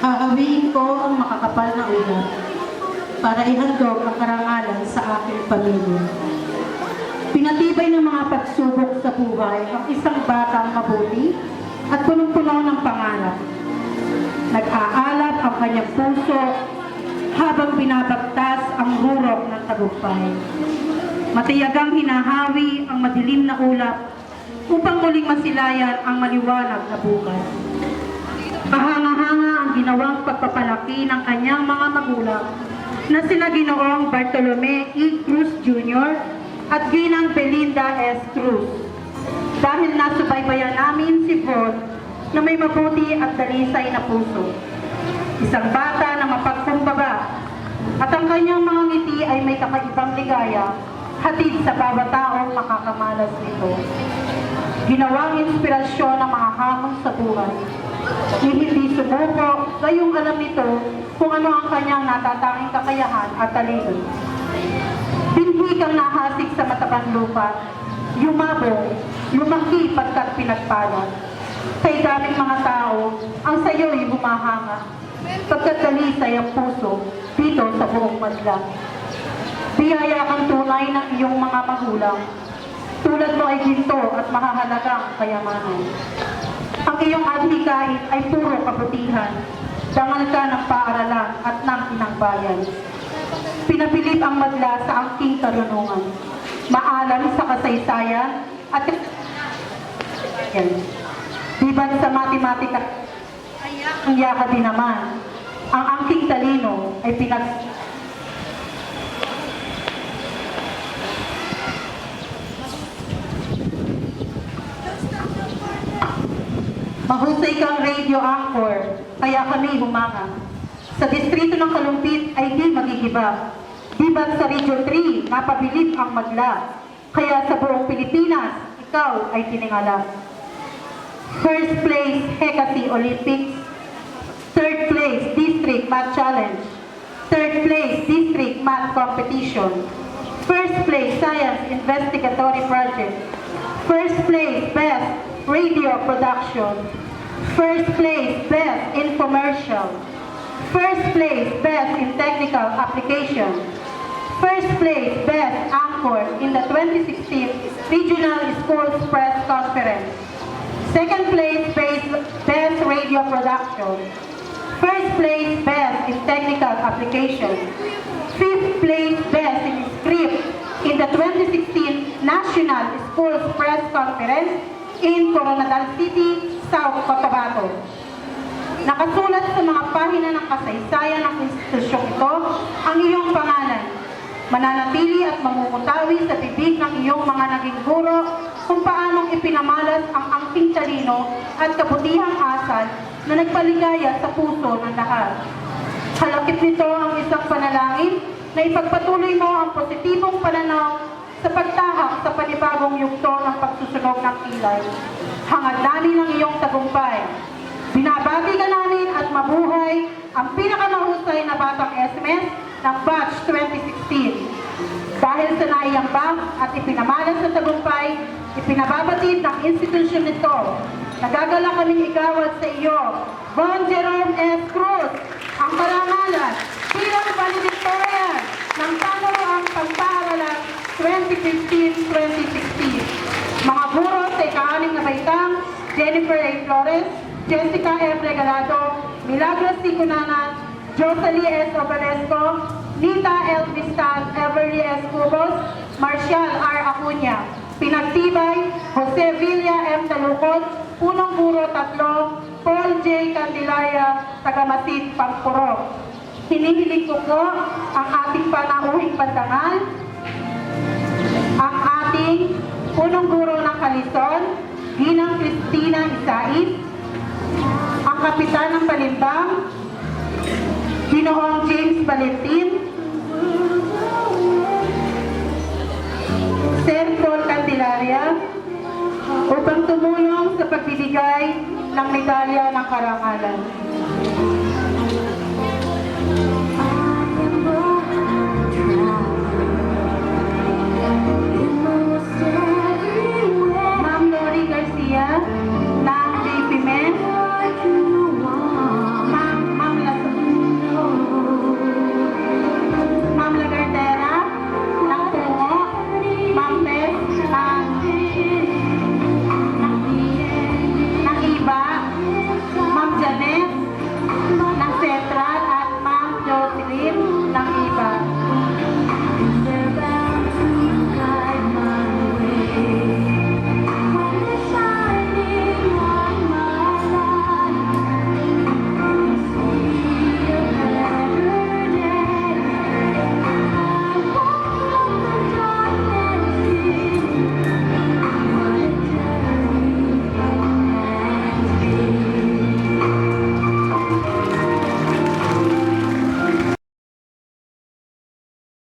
Aawiin ko ang makakapal na ugat para ihandog ang karangalan sa aking pamilya. Pinatibay ng mga pagsubok sa buhay ang isang batang mabuti at punong-puno ng pangarap. Nag-aalat ang kanyang puso habang binabagtas ang rurok ng tagumpay. Matiyagang hinahawi ang madilim na ulap upang muling masilayan ang maliwanag na bukas. Kahanga-hanga ang ginawang pagpapalaki ng kanyang mga magulang na sina Ginoong Bartolome E. Cruz Jr. at Ginang Belinda S. Cruz. Dahil nasubaybayan namin si Von na may mabuti at dalisay na puso. Isang bata na mapagkumbaba at ang kanyang mga ngiti ay may kakaibang ligaya hatid sa bawat taong makakamalas nito. Ginawang inspirasyon ng mga hamon sa buhay. Hindi sumuko, gayong alam nito kung ano ang kanyang natatanging kakayahan at talino. Binhi kang nahasik sa matabang lupa, yumabong, lumaki pagkat pinagpalad. Kay daming mga tao, ang sayo'y bumahanga, pagkat dalisay ang puso dito sa buong madla. Biyaya kang tunay ng iyong mga magulang, tulad mo ay ginto at mahahalagang kayamanan. Ang iyong adhikain ay puro kabutihan, dangal ka ng paaralan at ng inang bayan. Pinabilib ang madla sa angking karunungan, maalam sa kasaysayan at diban sa matematika, ang yaka din naman. Ang angking talino ay mahusay kang radio anchor, kaya kami humanga. Sa distrito ng Kalumpit ay di magigiba. Diba't sa Region 3, napabilib ang madla. Kaya sa buong Pilipinas, ikaw ay tiningala. First place, Hekati Olympics. Third place, District Math Challenge. Third place, District Math Competition. First place, Science Investigatory Project. First place, Best Radio Production. First place, Best Infomercial. First place, Best in Technical Application. First place, Best Anchor in the 2016 Regional Schools Press Conference. Second place, Best Radio Production. First place, Best in Technical Application. Fifth place, Best in Script in the 2016 National Schools Press Conference in Coronadal City, South Cotabato. Nakasulat sa mga pahina ng kasaysayan ng institusyong ito ang iyong pangalan. Mananatili at mamumutawi sa bibig ng iyong mga naging guro kung paanong ipinamalas ang angking talino at kabutihang asal na nagpaligaya sa puso ng lahat. Halakip nito ang isang panalangin na ipagpatuloy mo ang positibong pananaw sa pagtahak sa panibagong yugto ng pagsusunog ng kilay. Hangad namin ang iyong tagumpay. Binabati ka namin at mabuhay ang pinakamahusay na batang SMS ng Batch 2016. Dahil sa naiyambang at ipinamalas sa tagumpay, ipinababatid ng institusyon nito. Nagagala kaming igawad sa iyo, Von Jerome S. Cruz, ang karangalan bilang valedictorian ng Panguluang Pagpaaralan 2015-2016. Mga guro sa ika-6 na baitang, Jennifer A. Flores, Jessica M. Regalado, Milagros C. Cunanan, Jocelyn S. Obalesco, Nita L. Vistan, Everly S. Cubos, Marcial R. Acuña. Pinagtibay, Jose Villa M. Talukod, Punong Guro 3, Paul J. Candilaya, Tagamasid, Pangpuro. Hinihiling ko po ang ating panauhing pandangal, ang ating Punong Guro ng Kalison, Ginang Cristina Isais, ang Kapitan ng Palimbang, Ginoong James Valentin, Sir Paul Candelaria, upang tumulong sa pagbibigay ng medalya ng karangalan.